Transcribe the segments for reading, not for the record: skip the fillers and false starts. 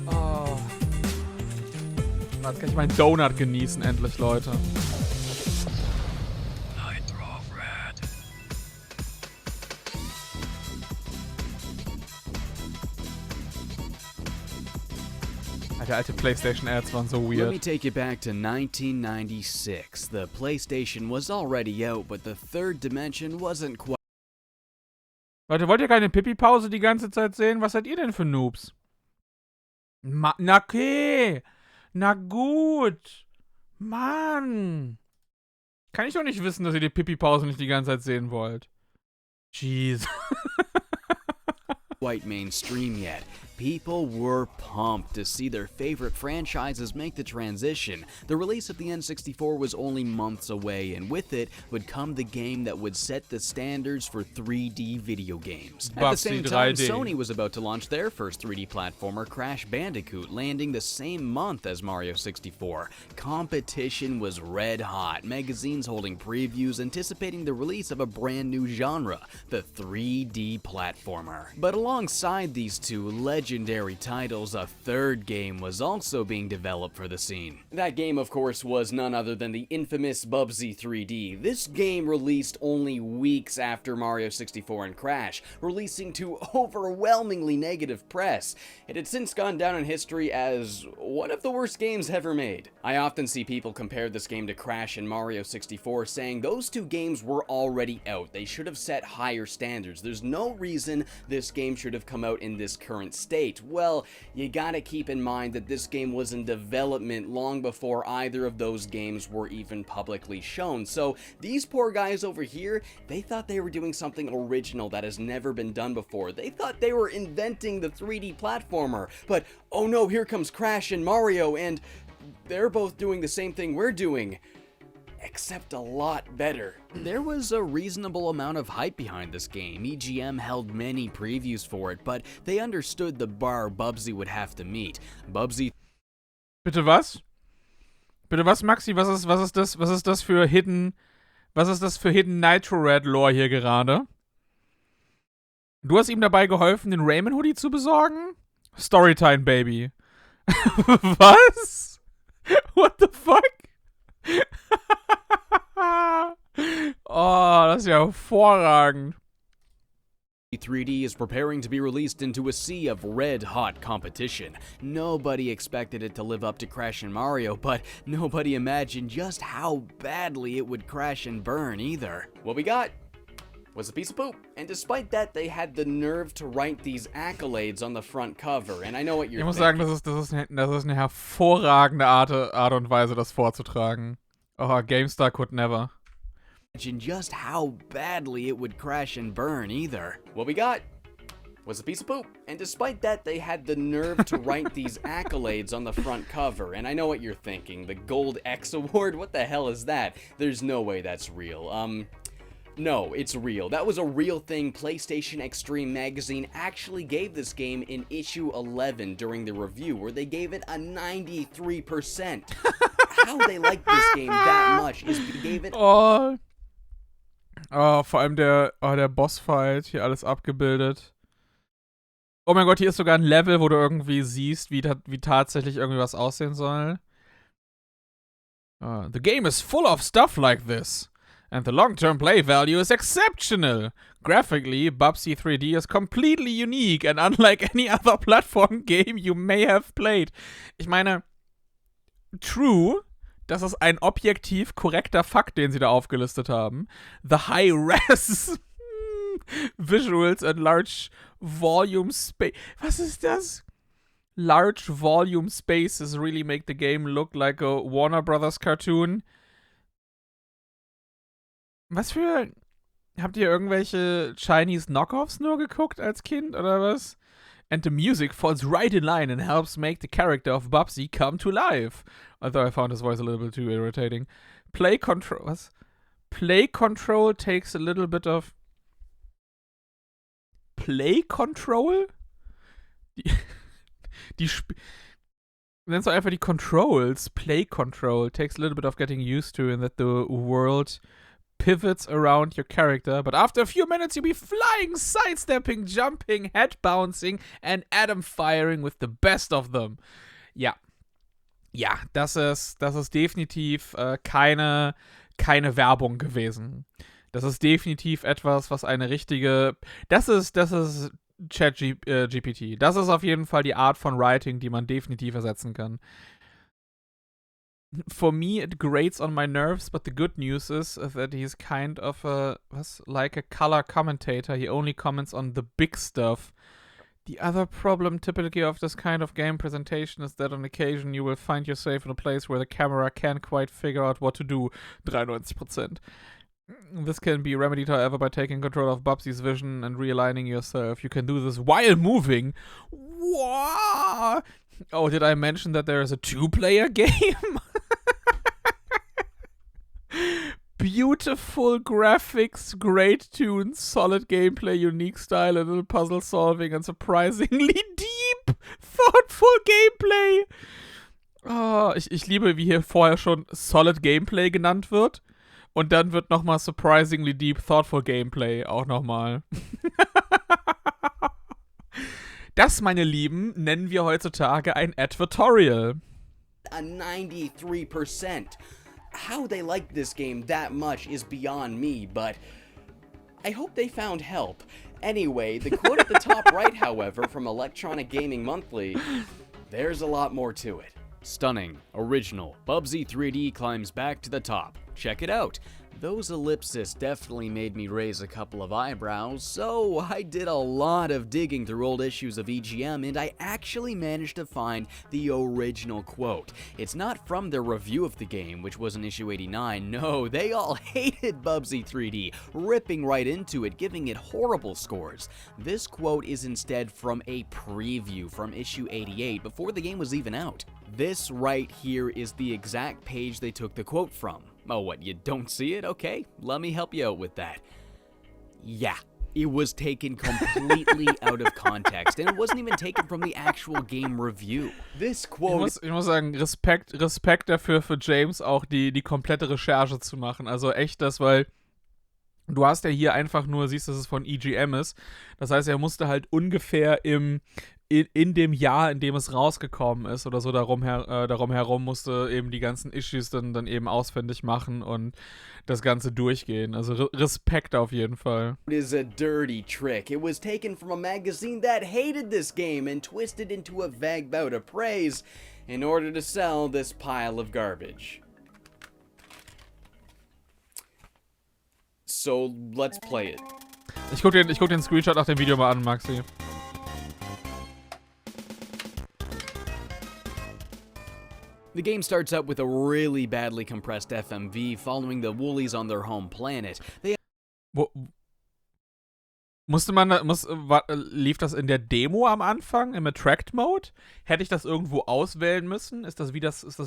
Oh. Jetzt kann ich meinen Donut genießen, endlich, Leute. Nitro Rad. Alter, alte PlayStation-Ads waren so Let weird. me take you back to 1996. The PlayStation was already out, but the third dimension wasn't quite. Leute, wollt ihr keine Pipi-Pause die ganze Zeit sehen? Was seid ihr denn für Noobs? Na okay. Na gut. Mann. Kann ich doch nicht wissen, dass ihr die Pipi-Pause nicht die ganze Zeit sehen wollt. Jeez. Quite mainstream yet. People were pumped to see their favorite franchises make the transition. The release of the N64 was only months away, and with it would come the game that would set the standards for 3D video games. At the same time, 3D. Sony was about to launch their first 3D platformer, Crash Bandicoot, landing the same month as Mario 64. Competition was red hot, magazines holding previews anticipating the release of a brand new genre, the 3D platformer. But alongside these two legendary titles, a third game was also being developed for the scene. That game, of course, was none other than the infamous Bubsy 3D. This game released only weeks after Mario 64 and Crash, releasing to overwhelmingly negative press. It had since gone down in history as one of the worst games ever made. I often see people compare this game to Crash and Mario 64, saying those two games were already out. They should have set higher standards. There's no reason this game should have come out in this current state. Well, you gotta keep in mind that this game was in development long before either of those games were even publicly shown. So these poor guys over here, they thought they were doing something original that has never been done before. They thought they were inventing the 3D platformer. But oh no, here comes Crash and Mario, and they're both doing the same thing we're doing, except a lot better. There was a reasonable amount of hype behind this game. EGM held many previews for it, but they understood the bar Bubsy would have to meet. Bubsy. Bitte was? Bitte was, Maxi? Was ist das für Hidden Nitro Rad Lore hier gerade? Du hast ihm dabei geholfen, den Rayman Hoodie zu besorgen? Storytime, Baby. Was? What the fuck? Oh, das ist ja hervorragend. 3D is preparing to be released into a sea of red-hot competition. Nobody expected it to live up to Crash and Mario, but nobody imagined just how badly it would crash and burn either. What we got was a piece of poop. And despite that, they had the nerve to write these accolades on the front cover. And I know what you're Ich muss thinking. sagen, das ist eine hervorragende Art und Weise, das vorzutragen. Oh, GameStar could never. Just how badly it would crash and burn either. What we got was a piece of poop. And despite that, they had the nerve to write these accolades on the front cover. And I know what you're thinking. The Gold X Award? What the hell is that? There's no way that's real. No, it's real. That was a real thing. PlayStation Extreme magazine actually gave this game in issue 11 during the review, where they gave it a 93%. How they liked this game that much is they gave it... Oh, vor allem der Bossfight, hier alles abgebildet. Oh mein Gott, hier ist sogar ein Level, wo du irgendwie siehst, wie tatsächlich irgendwie was aussehen soll. The game is full of stuff like this. And the long-term play value is exceptional. Graphically, Bubsy 3D is completely unique and unlike any other platform game you may have played. Ich meine, true, das ist ein objektiv korrekter Fakt, den sie da aufgelistet haben. The high-res visuals and large volume space. Was ist das? Large volume spaces really make the game look like a Warner Brothers cartoon. Was für... Habt ihr irgendwelche Chinese Knockoffs nur geguckt als Kind, oder was? And the music falls right in line and helps make the character of Bubsy come to life. Although I found his voice a little bit too irritating. Play control... Was? Play control takes a little bit of... Play control? Nennst du einfach die Controls. Play control takes a little bit of getting used to, and that the world pivots around your character, but after a few minutes you'll be flying, sidestepping, jumping, head bouncing and atom firing with the best of them. Ja. Ja, das ist definitiv keine Werbung gewesen. Das ist definitiv etwas, was eine richtige... Das ist ChatGPT. Das ist auf jeden Fall die Art von Writing, die man definitiv ersetzen kann. For me, it grates on my nerves, but the good news is that he's kind of like a color commentator. He only comments on the big stuff. The other problem typically of this kind of game presentation is that on occasion you will find yourself in a place where the camera can't quite figure out what to do. 93%. This can be remedied, however, by taking control of Bubsy's vision and realigning yourself. You can do this while moving. Wow! Oh, did I mention that there is a 2-player game? Beautiful graphics, great tunes, solid gameplay, unique style, a little puzzle solving and surprisingly deep, thoughtful gameplay. Oh, ich liebe, wie hier vorher schon solid Gameplay genannt wird. Und dann wird nochmal surprisingly deep, thoughtful Gameplay auch nochmal. Das, meine Lieben, nennen wir heutzutage ein Advertorial. A 93%. How they like this game that much is beyond me, but I hope they found help. Anyway, the quote at the top right, however, from Electronic Gaming Monthly, there's a lot more to it. Stunning, original, Bubsy 3D climbs back to the top. Check it out. Those ellipses definitely made me raise a couple of eyebrows, so I did a lot of digging through old issues of EGM and I actually managed to find the original quote. It's not from their review of the game, which was in issue 89, no, they all hated Bubsy 3D, ripping right into it, giving it horrible scores. This quote is instead from a preview from issue 88, before the game was even out. This right here is the exact page they took the quote from. Oh, what, you don't see it? Okay, let me help you out with that. Yeah, it was taken completely out of context, and it wasn't even taken from the actual game review. This quote... Ich muss sagen, Respekt dafür für James, auch die komplette Recherche zu machen. Also echt das, weil du hast ja hier einfach nur, siehst, dass es von EGM ist. Das heißt, er musste halt ungefähr in dem Jahr, in dem es rausgekommen ist oder so darum herum musste eben die ganzen Issues dann eben ausfindig machen und das Ganze durchgehen. Also Respekt auf jeden Fall. It is a dirty trick. It was taken from a magazine that hated this game and twisted into a vague bout of praise in order to sell this pile of garbage. So, let's play it. Ich guck den Screenshot nach dem Video mal an, Maxi. The game starts out with a really badly compressed FMV following the Woolies on their home planet. Lief das in der Demo am Anfang, im Attract-Mode? Hätte ich das irgendwo auswählen müssen? Ist das wie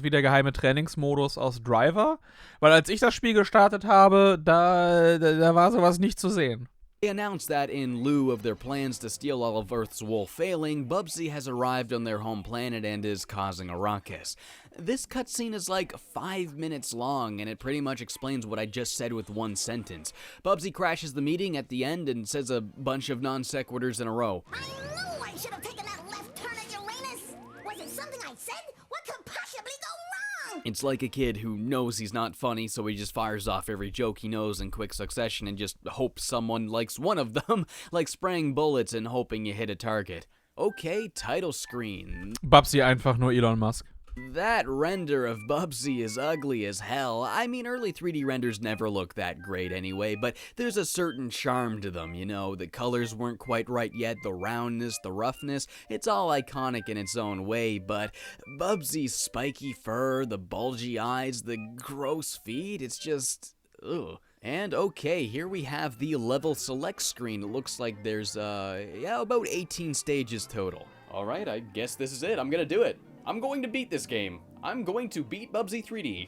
der geheime Trainingsmodus aus Driver? Weil als ich das Spiel gestartet habe, da war sowas nicht zu sehen. They announced that in lieu of their plans to steal all of Earth's wool failing, Bubsy has arrived on their home planet and is causing a ruckus. This cutscene is like 5 minutes long, and it pretty much explains what I just said with one sentence. Bubsy crashes the meeting at the end and says a bunch of non sequiturs in a row. I knew I should have taken that left turn at Uranus! Was it something I said? What could possibly go wrong? It's like a kid who knows he's not funny, so he just fires off every joke he knows in quick succession and just hopes someone likes one of them, like spraying bullets and hoping you hit a target. Okay, title screen. Bubsy einfach nur Elon Musk. That render of Bubsy is ugly as hell. I mean, early 3D renders never look that great anyway, but there's a certain charm to them, you know? The colors weren't quite right yet, the roundness, the roughness, it's all iconic in its own way, but Bubsy's spiky fur, the bulgy eyes, the gross feet, it's just... ugh. And okay, here we have the level select screen. It looks like there's, about 18 stages total. Alright, I guess this is it. I'm gonna do it. I'm going to beat this game. I'm going to beat Bubsy 3D.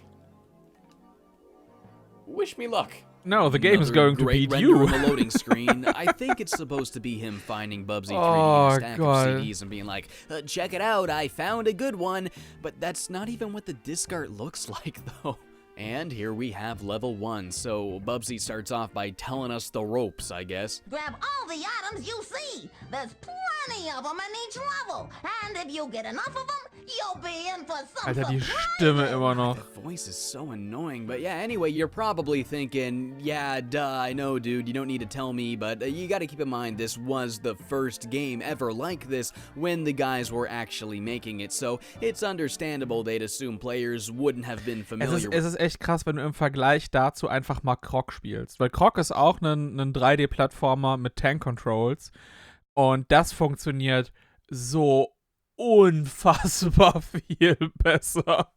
Wish me luck. No, the game is going to beat you. you. On the loading screen. I think it's supposed to be him finding Bubsy 3D in a stack of CDs and being like, check it out, I found a good one. But that's not even what the disc art looks like, though. And here we have level 1, so Bubsy starts off by telling us the ropes, I guess. Grab all the items you see. There's plenty of them in each level. And if you get enough of them, you'll be in for some Alter, die surprises. Stimme immer noch. That voice is so annoying, but yeah, anyway, you're probably thinking, yeah, duh, I know, dude, you don't need to tell me, but you gotta keep in mind this was the first game ever like this when the guys were actually making it, so it's understandable they'd assume players wouldn't have been familiar Es ist echt krass, wenn du im Vergleich dazu einfach mal Croc spielst. Weil Croc ist auch ein 3D-Plattformer mit Tank-Controls. Und das funktioniert so unfassbar viel besser.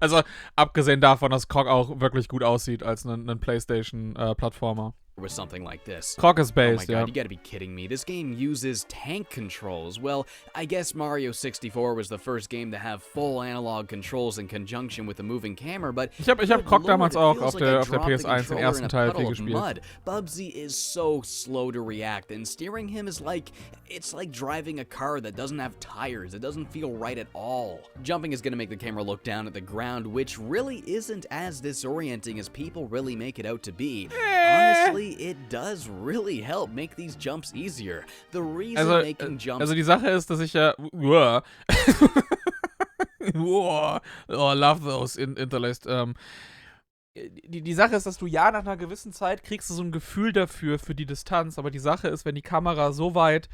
Also, abgesehen davon, dass Croc auch wirklich gut aussieht als ein PlayStation-Plattformer. with something like this. Croc is based, oh my god, yeah. you gotta be kidding me. This game uses tank controls. Well, I guess Mario 64 was the first game to have full analog controls in conjunction with a moving camera, but Ich hab Croc damals auch auf der PS1 den ersten Teil viel viel gespielt. Bubsy is so slow to react, and steering him is it's like driving a car that doesn't have tires. It doesn't feel right at all. Jumping is gonna make the camera look down at the ground, which really isn't as disorienting as people really make it out to be. Honestly, it does really help make these jumps easier. The reason making jumps... Also die Sache ist, dass ich ja... Oh, love those interlaced. Die Sache ist, dass du ja nach einer gewissen Zeit kriegst du so ein Gefühl dafür, für die Distanz, aber die Sache ist, wenn die Kamera so weit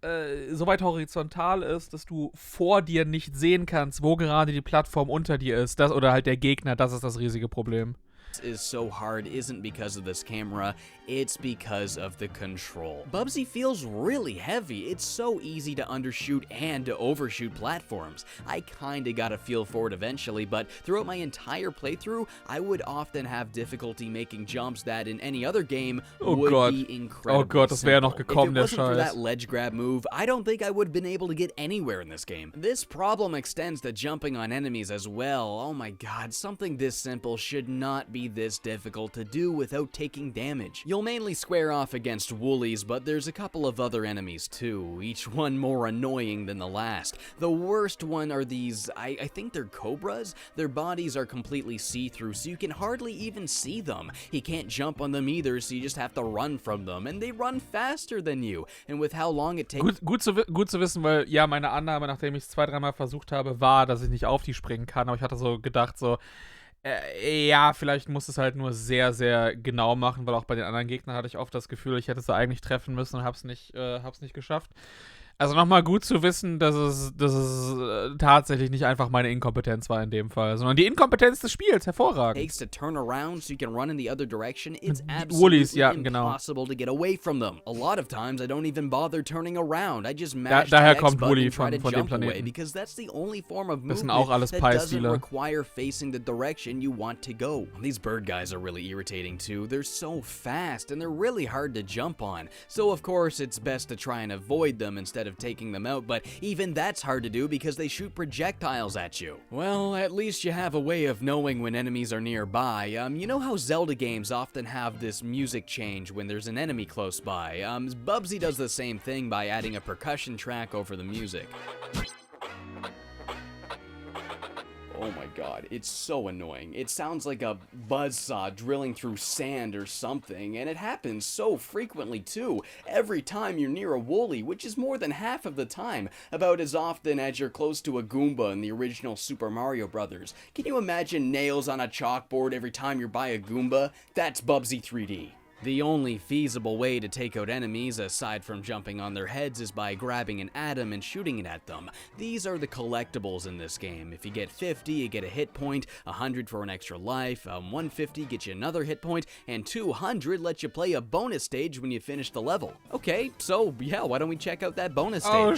horizontal ist, dass du vor dir nicht sehen kannst, wo gerade die Plattform unter dir ist, oder halt der Gegner, das ist das riesige Problem. Is so hard isn't because of this camera, it's because of the control. Bubsy feels really heavy. It's so easy to undershoot and to overshoot platforms. I kinda got a feel for it eventually, but throughout my entire playthrough, I would often have difficulty making jumps that in any other game would be incredibly Oh Gott, das wäre noch gekommen, der If it wasn't for Scheiß. that ledge grab move, I don't think I would have been able to get anywhere in this game. This problem extends to jumping on enemies as well. Oh my god, something this simple should not be this difficult to do without taking damage. You'll mainly square off against woolies, but there's a couple of other enemies too, each one more annoying than the last. The worst one are these, I think they're cobras? Their bodies are completely see-through, so you can hardly even see them. He can't jump on them either, so you just have to run from them, and they run faster than you. And with how long it takes... Gut zu wissen, weil ja, meine Annahme, nachdem ich es 2-3 Mal versucht habe, war, dass ich nicht auf die springen kann, aber ich hatte so gedacht, so ja, vielleicht muss es halt nur sehr, sehr genau machen, weil auch bei den anderen Gegnern hatte ich oft das Gefühl, ich hätte sie eigentlich treffen müssen und hab's nicht geschafft. Also nochmal gut zu wissen, dass es tatsächlich nicht einfach meine Inkompetenz war in dem Fall, sondern die Inkompetenz des Spiels, hervorragend. Takes to turn around so you can run in the other direction. It's Woolies, absolutely ja, genau. impossible to get away from them. A lot of times I don't even bother turning around. I just mash daher the X kommt button Woolly and try to von dem jump away Planeten. because that's the only form of Das sind movement auch alles that doesn't Pi-Stile. require facing the direction you want to go. These bird guys are really irritating too. They're so fast and they're really hard to jump on. So of course it's best to try and avoid them instead of taking them out, but even that's hard to do because they shoot projectiles at you. Well, at least you have a way of knowing when enemies are nearby. You know how Zelda games often have this music change when there's an enemy close by? Bubsy does the same thing by adding a percussion track over the music. Oh my god, it's so annoying. It sounds like a buzzsaw drilling through sand or something, and it happens so frequently too. Every time you're near a woolly, which is more than half of the time, about as often as you're close to a Goomba in the original Super Mario Bros. Can you imagine nails on a chalkboard every time you're by a Goomba? That's Bubsy 3D. The only feasible way to take out enemies, aside from jumping on their heads, is by grabbing an atom and shooting it at them. These are the collectibles in this game. If you get 50, you get a hit point, 100 for an extra life, 150 gets you another hit point, and 200 lets you play a bonus stage when you finish the level. Okay, so yeah, why don't we check out that bonus stage?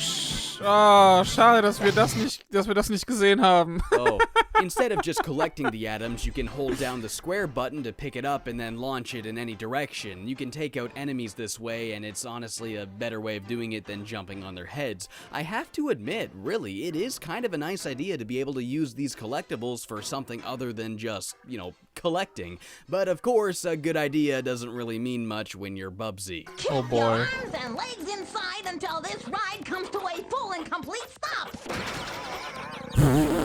Schade, dass wir das nicht gesehen haben. Oh, instead of just collecting the atoms, you can hold down the square button to pick it up and then launch it in any direction. You can take out enemies this way, and it's honestly a better way of doing it than jumping on their heads. I have to admit, really, it is kind of a nice idea to be able to use these collectibles for something other than just, collecting. But of course, a good idea doesn't really mean much when you're Bubsy. Oh Keep boy. your arms and legs inside until this ride comes to a full and complete stop.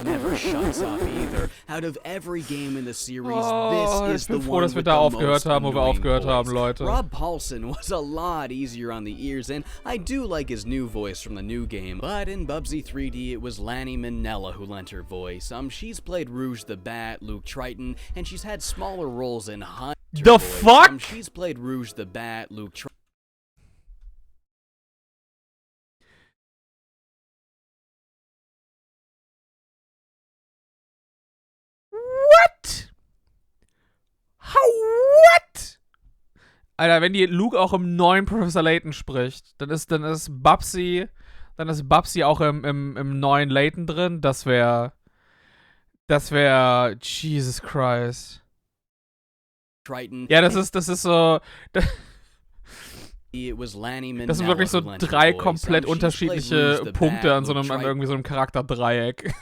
Never never shuts up either. Out of every game in the series, Oh, this is ich the bin froh, one dass wir with da the aufgehört most haben, wo wir annoying aufgehört haben, voice. Leute. Rob Paulsen was a lot easier on the ears, and I do like his new voice from the new game, but in Bubsy 3D, it was Lanny Minella who lent her voice. She's played Rouge the Bat, Luke Triton, and she's had smaller roles in Hunter The voice. fuck? She's played Rouge the Bat, Luke Triton. What? What? Alter, wenn die Luke auch im neuen Professor Layton spricht, dann ist Bubsy auch im neuen Layton drin. Das wäre Jesus Christ. Triton. Ja, das ist so. It was Lanny Das sind wirklich so Minella who lent her 3 voice. komplett She's played unterschiedliche Rouge the Punkte Bat, an Luke Triton. irgendwie so einem Charakterdreieck.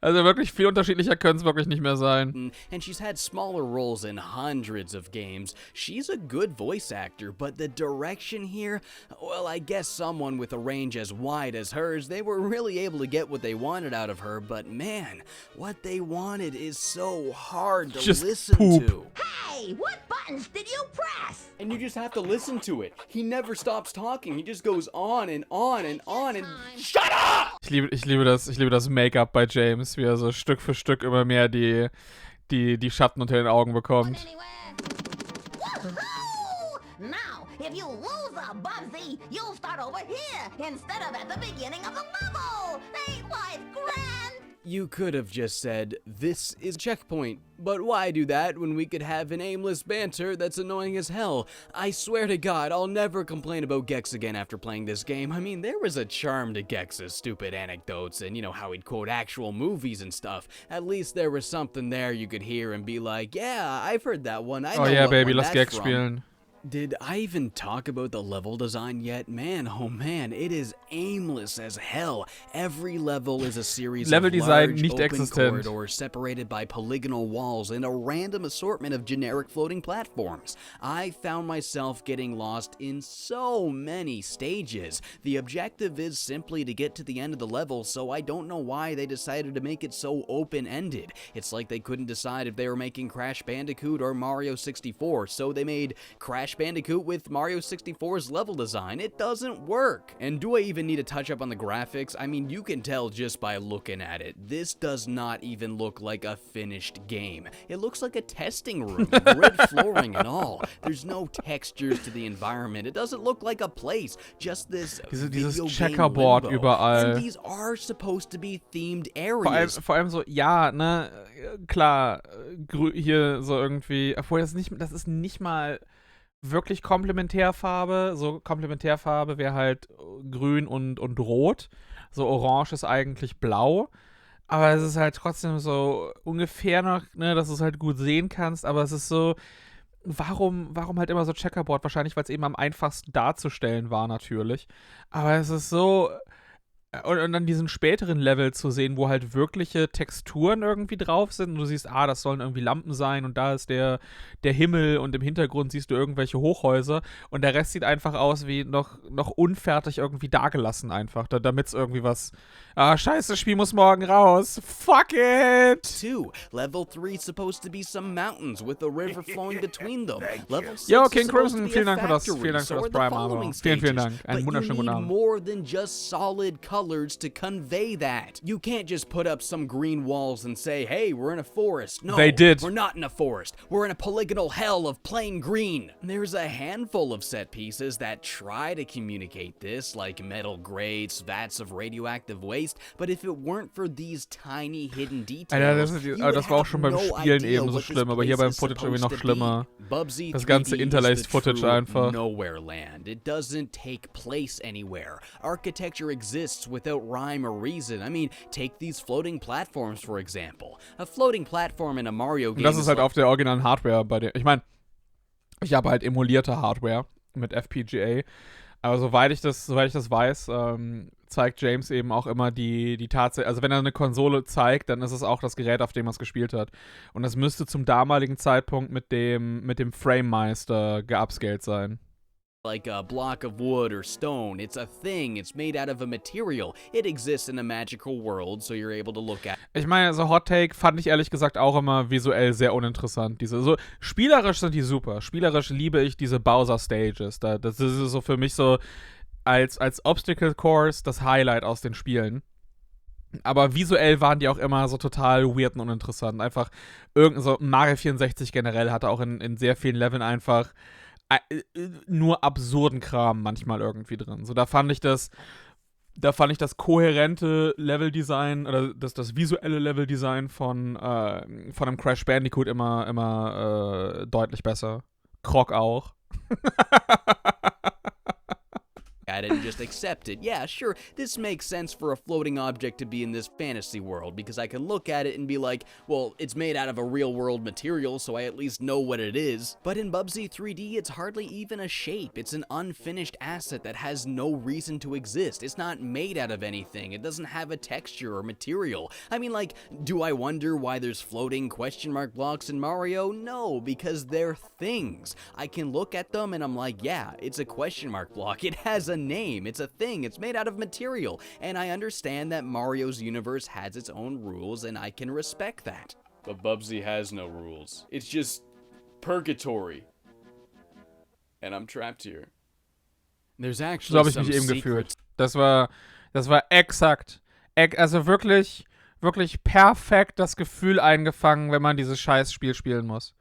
Also wirklich viel unterschiedlicher können es wirklich nicht mehr sein. And she's had smaller roles in hundreds of games. She's a good voice actor, but the direction here, well, I guess someone with a range as wide as hers, they were really able to get what they wanted out of her, but man, what they wanted is so hard to Just listen poop. to. Hey, what buttons did you press? And you just have to listen to it. He never stops talking. He just goes on and on and on and shut up! Ich liebe das Make-up bei James, wie er so Stück für Stück immer mehr die Schatten unter den Augen bekommt. Woohoo! Now, if you lose a Bubsy, you'll start over here instead of at the beginning of the level. Ain't life grand? You could have just said, "This is checkpoint," but why do that when we could have an aimless banter that's annoying as hell? I swear to God, I'll never complain about Gex again after playing this game. I mean, there was a charm to Gex's stupid anecdotes and, you know, how he'd quote actual movies and stuff. At least there was something there you could hear and be like, yeah, I've heard that one. I know Oh yeah, what Baby, one lass that's Gex from. spielen. Did I even talk about the level design yet? Man, oh man, it is aimless as hell. Every level is a series Level of Design large nicht open existent. corridors separated by polygonal walls and a random assortment of generic floating platforms. I found myself getting lost in so many stages. The objective is simply to get to the end of the level, so I don't know why they decided to make it so open-ended. It's like they couldn't decide if they were making Crash Bandicoot or Mario 64, so they made Crash Bandicoot with Mario 64's level design. It doesn't work. And do I even need to touch up on the graphics? I mean, you can tell just by looking at it. This does not even look like a finished game. It looks like a testing room, grid flooring and all. There's no textures to the environment. It doesn't look like a place. Just this Dieses video game Checkerboard limbo. überall. And these are supposed to be themed areas. Vor allem so, ja, ne, klar, hier so irgendwie, obwohl das ist nicht mal wirklich Komplementärfarbe. So Komplementärfarbe wäre halt grün und rot. So orange ist eigentlich blau. Aber es ist halt trotzdem so ungefähr noch, ne, dass du es halt gut sehen kannst. Aber es ist so, warum halt immer so Checkerboard? Wahrscheinlich, weil es eben am einfachsten darzustellen war natürlich. Aber es ist so. Und dann diesen späteren Level zu sehen, wo halt wirkliche Texturen irgendwie drauf sind und du siehst, das sollen irgendwie Lampen sein und da ist der Himmel und im Hintergrund siehst du irgendwelche Hochhäuser und der Rest sieht einfach aus wie noch unfertig irgendwie dagelassen einfach, damit es irgendwie was, scheiße, das Spiel muss morgen raus, fuck it! 2. Level 3 is supposed to be some mountains with a river flowing between them. Level 6 Yo, is King supposed to Crimson, be vielen a Dank für das factory, so are the Prime-Abo. following Vielen stages. Dank. Einen But wunderschönen you guten need Abend. more than just solid colors to convey that. You can't just put up some green walls and say, hey, we're in a forest. No, They did. We're not in a forest. We're in a polygonal hell of plain green. There's a handful of set pieces that try to communicate this, like metal grates, vats of radioactive waste, but if it weren't for these tiny hidden details, Alter, das war auch schon beim Spielen eben so schlimm, aber hier beim Footage irgendwie noch schlimmer. Bubsy Das ganze 3D Interlaced is the Footage true einfach. Nowhere land. It doesn't take place anywhere. Architecture exists without rhyme or reason. I mean, take these floating platforms, for example. A floating platform in a Mario game. Und das ist halt auf der originalen Hardware bei der. Ich meine, ich habe halt emulierte Hardware mit FPGA. Aber soweit ich das weiß, zeigt James eben auch immer die Tatsache. Also wenn er eine Konsole zeigt, dann ist es auch das Gerät, auf dem er es gespielt hat. Und das müsste zum damaligen Zeitpunkt mit dem Frame Meister geupscaled sein. like a block of wood or stone. It's a thing. It's made out of a material. It exists in a magical world, so you're able to look at. Ich meine, so Hot Take fand ich ehrlich gesagt auch immer visuell sehr uninteressant. Spielerisch sind die super. Spielerisch liebe ich diese Bowser-Stages. Das ist so für mich so als Obstacle Course das Highlight aus den Spielen. Aber visuell waren die auch immer so total weird und uninteressant. Einfach so Mario 64 generell hatte auch in sehr vielen Leveln einfach nur absurden Kram manchmal irgendwie drin. So, da fand ich das kohärente Leveldesign oder das visuelle Leveldesign von einem Crash Bandicoot immer deutlich besser. Croc auch. At it and just accept it. Yeah, sure, this makes sense for a floating object to be in this fantasy world, because I can look at it and be like, well, it's made out of a real-world material, so I at least know what it is. But in Bubsy 3D, it's hardly even a shape. It's an unfinished asset that has no reason to exist. It's not made out of anything. It doesn't have a texture or material. I mean, like, do I wonder why there's floating question mark blocks in Mario? No, because they're things. I can look at them and I'm like, yeah, it's a question mark block. It has a name. It's a thing. It's made out of material. And I understand that Mario's universe has its own rules, and I can respect that. But Bubsy has no rules. It's just purgatory. And I'm trapped here. There's So actually habe ich some mich eben secrets. gefühlt. Das war exakt. Also wirklich perfekt das Gefühl eingefangen, wenn man dieses Scheißspiel spielen muss.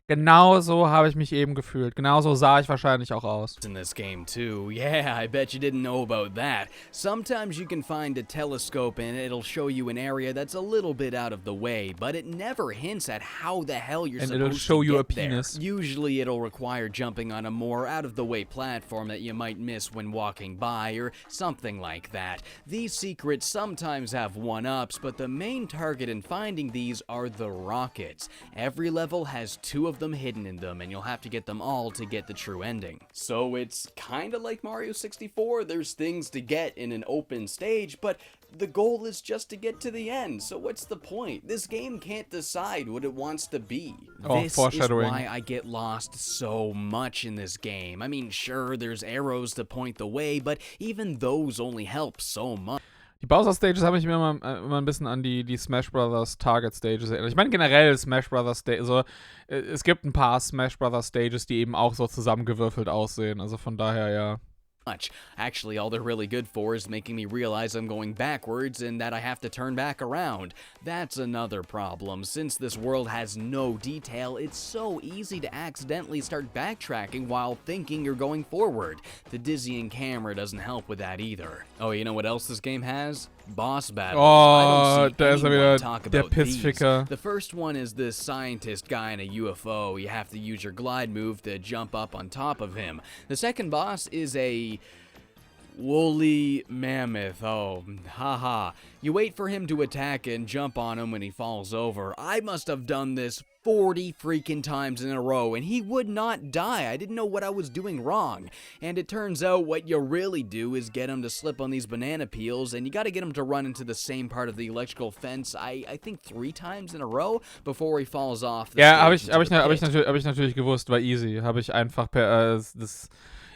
Genauso habe ich mich eben gefühlt. Genauso sah ich wahrscheinlich auch aus. In this game too. Yeah, I bet you didn't know about that. Sometimes you can find a telescope and it'll show you an area that's a little bit out of the way, but it never hints at how the hell you're And it'll supposed show to you a get there. penis. Usually it'll require jumping on a more out-of-the-way platform that you might miss when walking by or something like that. These secrets sometimes have one-ups, but the main target in finding these are the rockets. Every level has 2 of them hidden in them, and you'll have to get them all to get the true ending. So it's kinda like Mario 64. There's things to get in an open stage, but the goal is just to get to the end. So what's the point? This game can't decide what it wants to be. Oh, This is foreshadowing. why I get lost so much in this game. I mean, sure, there's arrows to point the way, but even those only help so much. Die Bowser-Stages haben mich mir immer ein bisschen an die Smash Brothers Target-Stages erinnert. Ich meine generell Smash Brothers Stages, also es gibt ein paar Smash Brothers Stages, die eben auch so zusammengewürfelt aussehen. Also von daher, ja. Actually, all they're really good for is making me realize I'm going backwards and that I have to turn back around. That's another problem. Since this world has no detail, it's so easy to accidentally start backtracking while thinking you're going forward. The dizzying camera doesn't help with that either. Oh, you know what else this game has? Boss battles. I don't see da ist er anyone wieder, talk der about these. Pissficker. The first one is this scientist guy in a UFO. You have to use your glide move to jump up on top of him. The second boss is a woolly mammoth. Oh, haha. You wait for him to attack and jump on him when he falls over. I must have done this 40 freaking times in a row, and he would not die. I didn't know what I was doing wrong. And it turns out what you really do is get him to slip on these banana peels, and you gotta get him to run into the same part of the electrical fence, I think 3 times in a row before he falls off the Ja, habe stage ich, into hab the ich, pit. hab ich natürlich gewusst, war easy. Habe ich einfach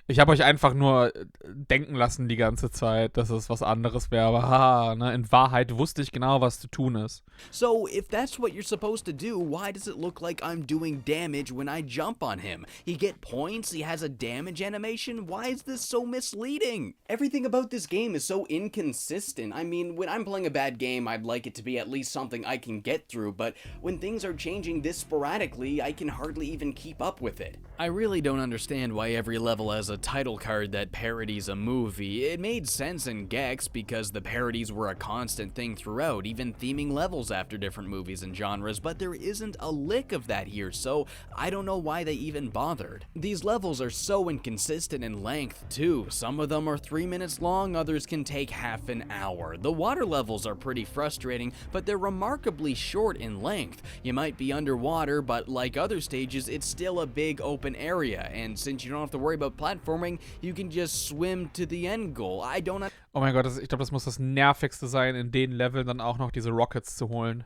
ich habe euch einfach nur denken lassen die ganze Zeit, dass es was anderes wäre. Aber haha, ne, in Wahrheit wusste ich genau, was zu tun ist. So, if that's what you're supposed to do, why does it look like I'm doing damage when I jump on him? You get points, he has a damage animation? Why is this so misleading? Everything about this game is so inconsistent. I mean, when I'm playing a bad game, I'd like it to be at least something I can get through, but when things are changing this sporadically, I can hardly even keep up with it. I really don't understand why every level has a title card that parodies a movie. It made sense in Gex because the parodies were a constant thing throughout, even theming levels after different movies and genres, but there isn't a lick of that here, so I don't know why they even bothered. These levels are so inconsistent in length, too. Some of them are 3 minutes long, others can take half an hour. The water levels are pretty frustrating, but they're remarkably short in length. You might be underwater, but like other stages, it's still a big open area, and since you don't have to worry about platforming, you can just swim to the end goal. I don't... Oh mein Gott, ich glaube, das muss das Nervigste sein, in den Leveln dann auch noch diese Rockets zu holen.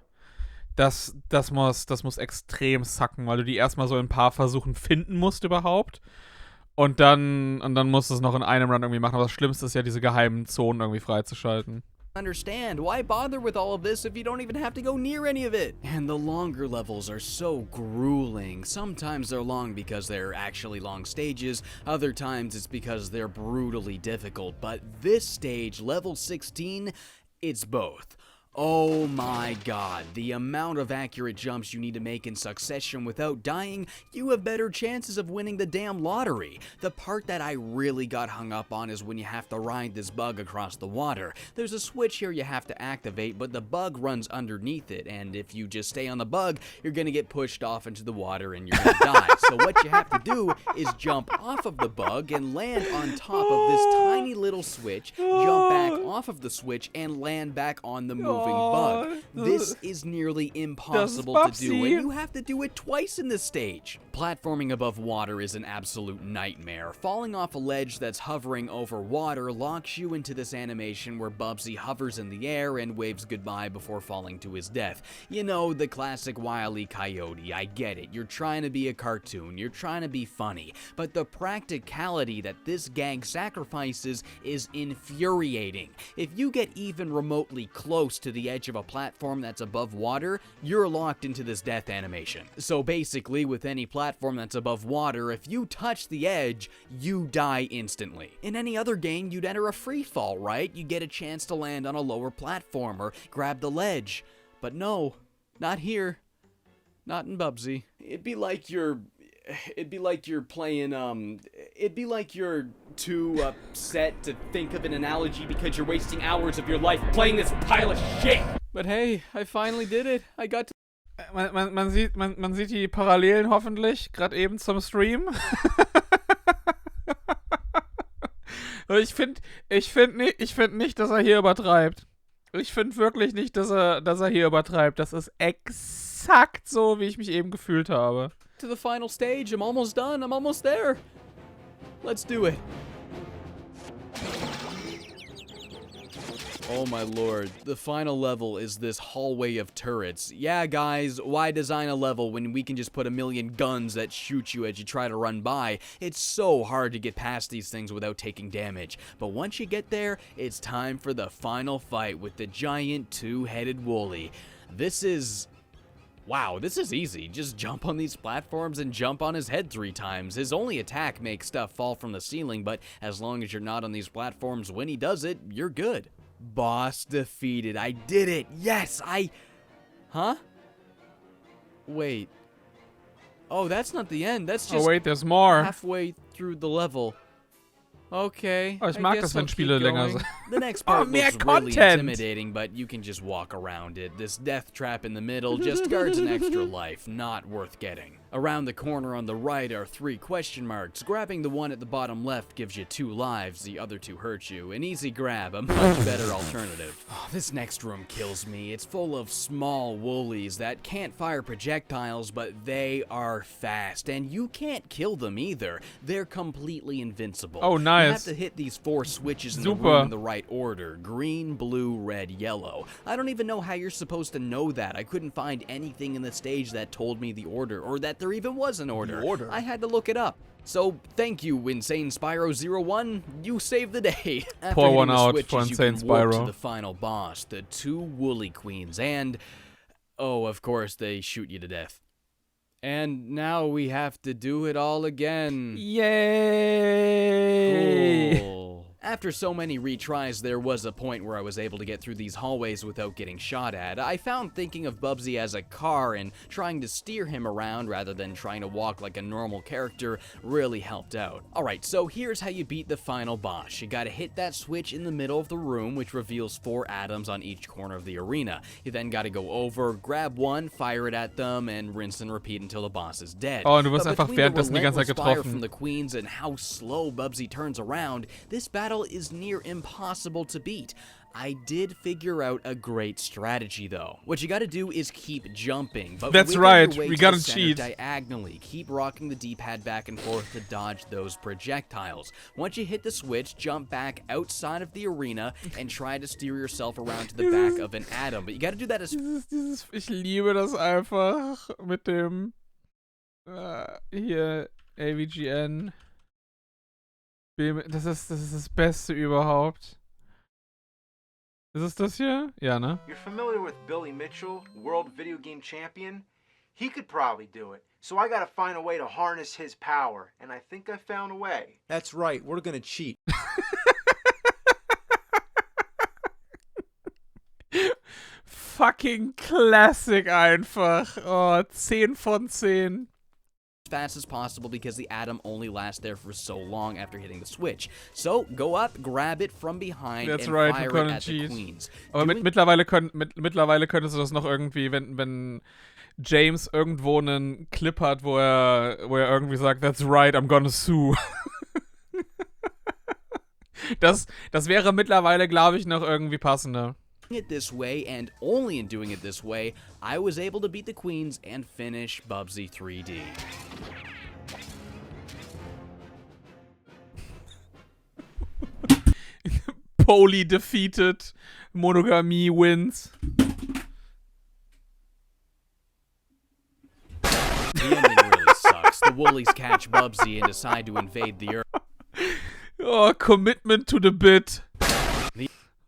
Das muss extrem sacken, weil du die erstmal so in ein paar Versuchen finden musst überhaupt. Und dann musst du es noch in einem Run irgendwie machen. Aber das Schlimmste ist ja, diese geheimen Zonen irgendwie freizuschalten. Understand. Why bother with all of this if you don't even have to go near any of it? And the longer levels are so grueling. Sometimes they're long because they're actually long stages, other times it's because they're brutally difficult. But this stage, level 16, it's both. Oh my god, the amount of accurate jumps you need to make in succession without dying, you have better chances of winning the damn lottery. The part that I really got hung up on is when you have to ride this bug across the water. There's a switch here you have to activate, but the bug runs underneath it, and if you just stay on the bug, you're gonna get pushed off into the water and you're gonna die. So what you have to do is jump off of the bug and land on top of this tiny little switch, jump back off of the switch, and land back on the moving bug. This is nearly impossible to do, and you have to do it twice in this stage. Platforming above water is an absolute nightmare. Falling off a ledge that's hovering over water locks you into this animation where Bubsy hovers in the air and waves goodbye before falling to his death. You know, the classic Wile E. Coyote, I get it. You're trying to be a cartoon, you're trying to be funny, but the practicality that this gag sacrifices is infuriating. If you get even remotely close to the edge of a platform that's above water, you're locked into this death animation. So basically, with any platform that's above water, if you touch the edge, you die instantly. In any other game, you'd enter a free fall, right? You get a chance to land on a lower platform or grab the ledge. But no, not here. Not in Bubsy. It'd be like you're playing, it'd be like you're too upset to think of an analogy because you're wasting hours of your life playing this pile of shit. But hey, I finally did it. I got to... Man sieht die Parallelen hoffentlich, gerade eben zum Stream. Ich find nicht, dass er hier übertreibt. Ich finde wirklich nicht, dass er hier übertreibt. Das ist exakt so, wie ich mich eben gefühlt habe. To the final stage. I'm almost done. I'm almost there. Let's do it. Oh my lord, the final level is this hallway of turrets. Yeah guys, why design a level when we can just put a million guns that shoot you as you try to run by? It's so hard to get past these things without taking damage. But once you get there, it's time for the final fight with the giant two-headed woolly. Wow, this is easy. Just jump on these platforms and jump on his head 3 times. His only attack makes stuff fall from the ceiling, but as long as you're not on these platforms when he does it, you're good. Boss defeated. I did it. Yes, Huh? Wait. Oh, that's not the end. That's just... Oh wait, there's more. Halfway through the level. Okay. Oh, ich mag das, wenn Spiele länger sind. The next part mehr looks really Content. intimidating, but you can just walk around it. This death trap in the middle just guards an extra life. Not worth getting. Around the corner on the right are 3 question marks. Grabbing the one at the bottom left gives you 2 lives, the other 2 hurt you. An easy grab, a much better alternative. Oh, this next room kills me. It's full of small woolies that can't fire projectiles, but they are fast. And you can't kill them either. They're completely invincible. Oh, nice. You have to hit these 4 switches in the room in the right order. Green, blue, red, yellow. I don't even know how you're supposed to know that. I couldn't find anything in the stage that told me the order, or that there even was an order. I had to look it up. So, thank you, Insane Spyro01. You saved the day. After Pour one the out switches, for you Insane can warp Spyro. to the final boss, the 2 woolly queens, and... oh, of course, they shoot you to death. And now we have to do it all again. Yay! Cool. After so many retries, there was a point where I was able to get through these hallways without getting shot at. I found thinking of Bubsy as a car and trying to steer him around rather than trying to walk like a normal character really helped out. Alright, so here's how you beat the final boss. You gotta hit that switch in the middle of the room, which reveals 4 atoms on each corner of the arena. You then gotta go over, grab one, fire it at them, and rinse and repeat until the boss is dead. Oh, und du wirst But einfach between the währenddessen die ganze Zeit relentless fire getroffen. from the queens and how slow Bubsy turns around, this battle is near impossible to beat. I did figure out a great strategy though. What you gotta do is keep jumping, but That's wiggle right, your way we to gotta the center cheat. diagonally. Keep rocking the D-pad back and forth to dodge those projectiles. Once you hit the switch, jump back outside of the arena and try to steer yourself around to the back of an atom. But you gotta do that as... Ich liebe das einfach mit dem hier AVGN. Das ist das Beste überhaupt. Ist es das hier? Ja, ne? You're familiar with Billy Mitchell, world video game champion? He could probably do it. So I gotta find a way to harness his power, and I think I found a way. That's right, we're gonna cheat. Fucking Classic einfach. Oh, 10 von 10. Fast as possible because the atom only lasts there for so long after hitting the switch. So go up, grab it from behind, That's and right, fire it at the queens. Aber mittlerweile könntest du das noch irgendwie, wenn James irgendwo einen Clip hat, wo er irgendwie sagt, that's right, I'm gonna sue. Das wäre mittlerweile, glaube ich, noch irgendwie passender. It this way, and only in doing it this way, I was able to beat the queens and finish Bubsy 3D. Poly defeated, Monogamie wins. The ending really sucks. The Woolies catch Bubsy and decide to invade the Earth. Oh, commitment to the bit.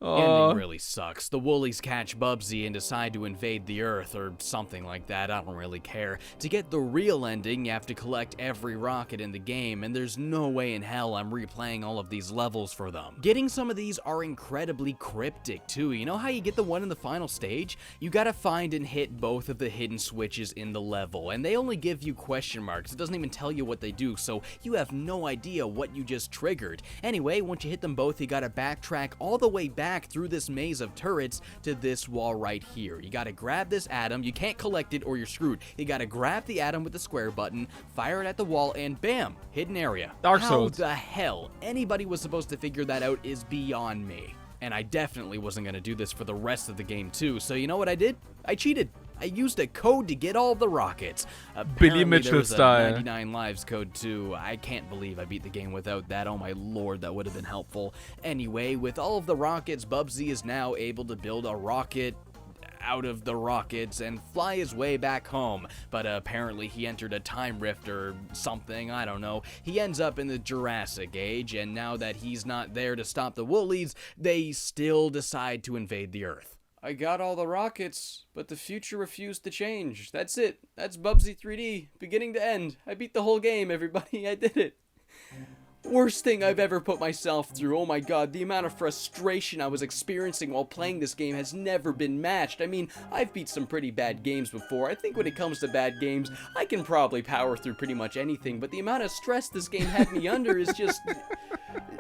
The ending really sucks. The Woolies catch Bubsy and decide to invade the Earth, or something like that, I don't really care. To get the real ending, you have to collect every rocket in the game, and there's no way in hell I'm replaying all of these levels for them. Getting some of these are incredibly cryptic, too. You know how you get the one in the final stage? You gotta find and hit both of the hidden switches in the level, and they only give you question marks. It doesn't even tell you what they do, so you have no idea what you just triggered. Anyway, once you hit them both, you gotta backtrack all the way back through this maze of turrets to this wall right here. You gotta grab this atom, you can't collect it or you're screwed. You gotta grab the atom with the square button, fire it at the wall, and bam! Hidden area. Dark Souls. How the hell anybody was supposed to figure that out is beyond me. And I definitely wasn't gonna do this for the rest of the game too, so you know what I did? I cheated. I used a code to get all the rockets. Billy Apparently Mitchell there was style. a 99 lives code too. I can't believe I beat the game without that. Oh my lord, that would have been helpful. Anyway, with all of the rockets, Bubsy is now able to build a rocket out of the rockets and fly his way back home, but apparently he entered a time rift or something, I don't know. He ends up in the Jurassic Age, and now that he's not there to stop the Woolies, they still decide to invade the Earth. I got all the rockets, but the future refused to change. That's it. That's Bubsy 3D, beginning to end. I beat the whole game, everybody. I did it. Worst thing I've ever put myself through. Oh my god, the amount of frustration I was experiencing while playing this game has never been matched. I mean, I've beat some pretty bad games before. I think when it comes to bad games, I can probably power through pretty much anything, but the amount of stress this game had me under is just...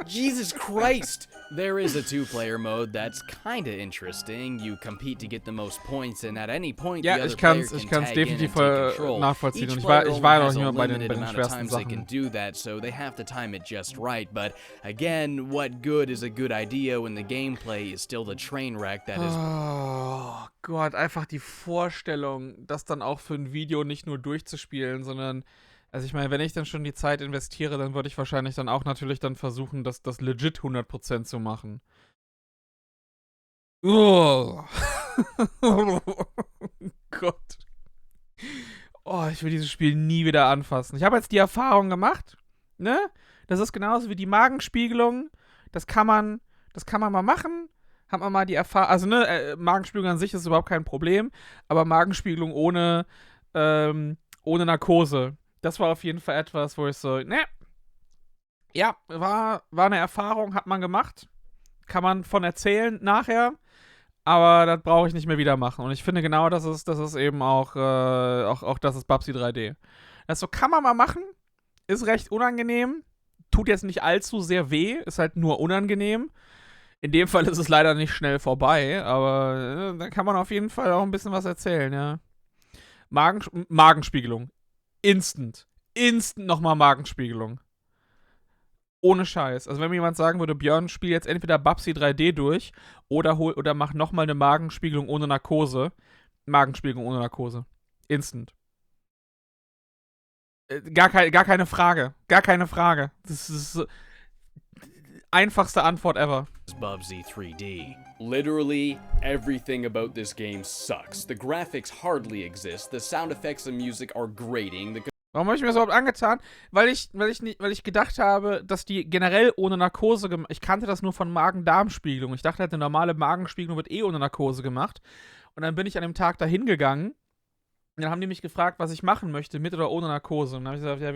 Jesus Christ! There is a two-player mode that's kinda interesting. You compete to get the most points, and at any point, Ja, the other ich player kann's can tag in and definitiv take control. nachvollziehen. Each Und ich player war only noch has nicht a mal bei limited den amount of schwersten times they Sachen. can do that, so they have to time it just right. But again, what good is a good idea when the gameplay is still the train wreck that is? Oh Gott, einfach die Vorstellung, das dann auch für ein Video nicht nur durchzuspielen, sondern, also ich meine, wenn ich dann schon die Zeit investiere, dann würde ich wahrscheinlich dann auch natürlich dann versuchen, das legit 100% zu machen. Oh. Gott. Oh, ich will dieses Spiel nie wieder anfassen. Ich habe jetzt die Erfahrung gemacht, ne? Das ist genauso wie die Magenspiegelung. Das kann man mal machen. Hat man mal die Erfahrung, also ne, Magenspiegelung an sich ist überhaupt kein Problem, aber Magenspiegelung ohne Narkose, das war auf jeden Fall etwas, wo ich so, ne, ja, war eine Erfahrung, hat man gemacht, kann man von erzählen nachher, aber das brauche ich nicht mehr wieder machen. Und ich finde genau, das ist eben auch das ist Bubsy 3D. Das so, kann man mal machen, ist recht unangenehm, tut jetzt nicht allzu sehr weh, ist halt nur unangenehm. In dem Fall ist es leider nicht schnell vorbei, aber da kann man auf jeden Fall auch ein bisschen was erzählen, ja. Magenspiegelung. Instant nochmal Magenspiegelung. Ohne Scheiß. Also wenn mir jemand sagen würde, Björn, spiel jetzt entweder Bubsy 3D durch oder mach nochmal eine Magenspiegelung ohne Narkose. Magenspiegelung ohne Narkose. Instant. Gar keine Frage. Gar keine Frage. Das ist einfachste Antwort ever. Bubsy 3D. Literally, everything about this game sucks. The graphics hardly exist, the sound effects and music are grating, the Warum habe ich mir das überhaupt angetan? Weil ich gedacht habe, dass die generell ohne Narkose gemacht. Ich kannte das nur von Magen-Darm-Spiegelung. Ich dachte halt, eine normale Magenspiegelung wird ohne Narkose gemacht. Und dann bin ich an dem Tag da hingegangen. Und dann haben die mich gefragt, was ich machen möchte, mit oder ohne Narkose. Und dann habe ich gesagt, ja,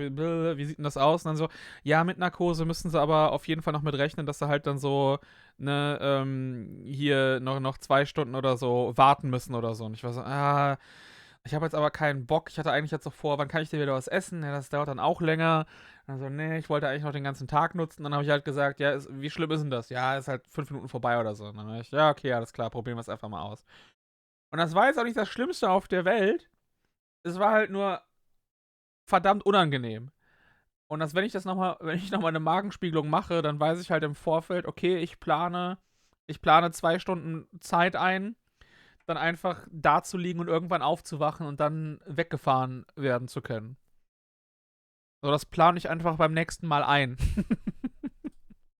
wie sieht denn das aus? Und dann so, ja, mit Narkose müssen sie aber auf jeden Fall noch mit rechnen, dass sie halt dann so, hier noch 2 Stunden oder so warten müssen oder so. Und ich war so, ich habe jetzt aber keinen Bock. Ich hatte eigentlich jetzt so vor, wann kann ich denn wieder was essen? Ja, das dauert dann auch länger. Und dann so, nee, ich wollte eigentlich noch den ganzen Tag nutzen. Dann habe ich halt gesagt, ja, wie schlimm ist denn das? Ja, ist halt 5 Minuten vorbei oder so. Und dann habe ich, ja, okay, alles klar, probieren wir es einfach mal aus. Und das war jetzt auch nicht das Schlimmste auf der Welt. Es war halt nur verdammt unangenehm. Und wenn ich nochmal eine Magenspiegelung mache, dann weiß ich halt im Vorfeld, okay, ich plane 2 Stunden Zeit ein, dann einfach da zu liegen und irgendwann aufzuwachen und dann weggefahren werden zu können. So, das plane ich einfach beim nächsten Mal ein.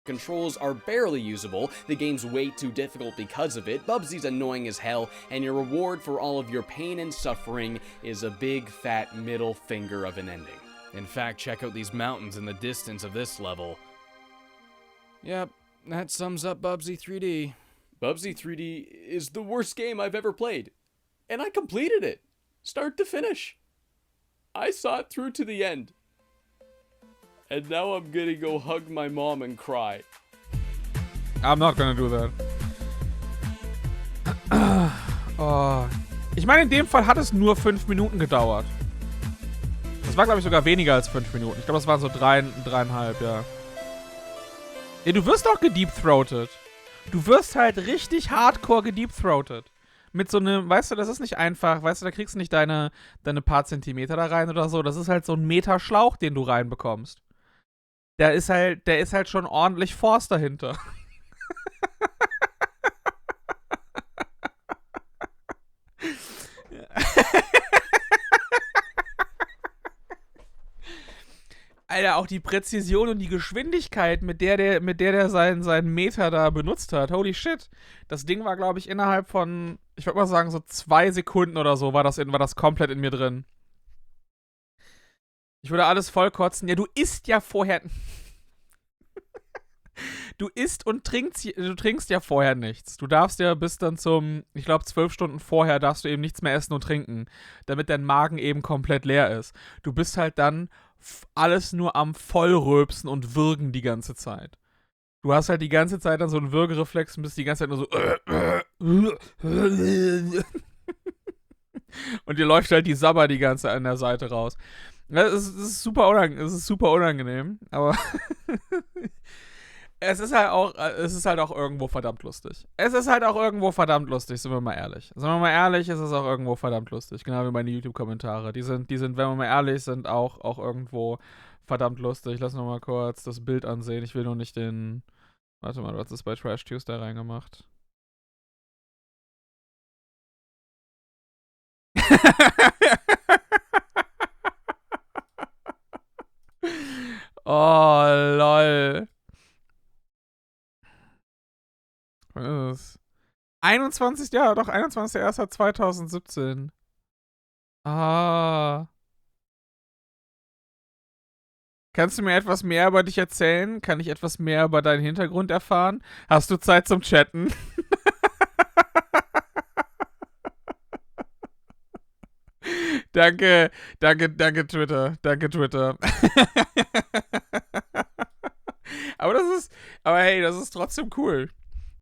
Controls are barely usable, the game's way too difficult because of it, Bubsy's annoying as hell, and your reward for all of your pain and suffering is a big fat middle finger of an ending. In fact, check out these mountains in the distance of this level. Yep, that sums up Bubsy 3D. Bubsy 3D is the worst game I've ever played. And I completed it. Start to finish. I saw it through to the end. And now I'm gonna go hug my mom and cry. I'm not gonna do that. Oh. Ich meine, in dem Fall hat es nur 5 Minuten gedauert. Das war, glaube ich, sogar weniger als 5 Minuten. Ich glaube, das waren so 3,5, ja. Ja, du wirst auch gedeepthroated. Du wirst halt richtig hardcore gedeepthroated. Mit so einem, weißt du, das ist nicht einfach, weißt du, da kriegst du nicht deine paar Zentimeter da rein oder so. Das ist halt so ein Meter Schlauch, den du reinbekommst. Der ist halt schon ordentlich Force dahinter. Alter, auch die Präzision und die Geschwindigkeit, mit der der seinen Meter da benutzt hat. Holy shit. Das Ding war, glaube ich, innerhalb von, ich würde mal sagen, so 2 Sekunden oder so war das komplett in mir drin. Ich würde alles vollkotzen. Ja, du isst ja vorher. Du isst und trinkst ja vorher nichts. Du darfst ja bis dann ich glaube 12 Stunden vorher darfst du eben nichts mehr essen und trinken, damit dein Magen eben komplett leer ist. Du bist halt dann alles nur am Vollröpsen und Würgen die ganze Zeit. Du hast halt die ganze Zeit dann so einen Würgereflex und bist die ganze Zeit nur so und dir läuft halt die Sabber die ganze Zeit an der Seite raus. Es ist super unangenehm, aber es ist halt auch irgendwo verdammt lustig. Sind wir mal ehrlich. Sind wir mal ehrlich, es ist auch irgendwo verdammt lustig. Genau wie meine YouTube-Kommentare. Die sind, wenn wir mal ehrlich sind, auch irgendwo verdammt lustig. Lass noch mal kurz das Bild ansehen. Ich will nur nicht den. Warte mal, du hast es bei Trash Tuesday reingemacht. Oh, lol. Was ist es? 21.01.2017. Ah. Kannst du mir etwas mehr über dich erzählen? Kann ich etwas mehr über deinen Hintergrund erfahren? Hast du Zeit zum Chatten? Danke, Twitter. Danke, Twitter. Aber hey, das ist trotzdem cool.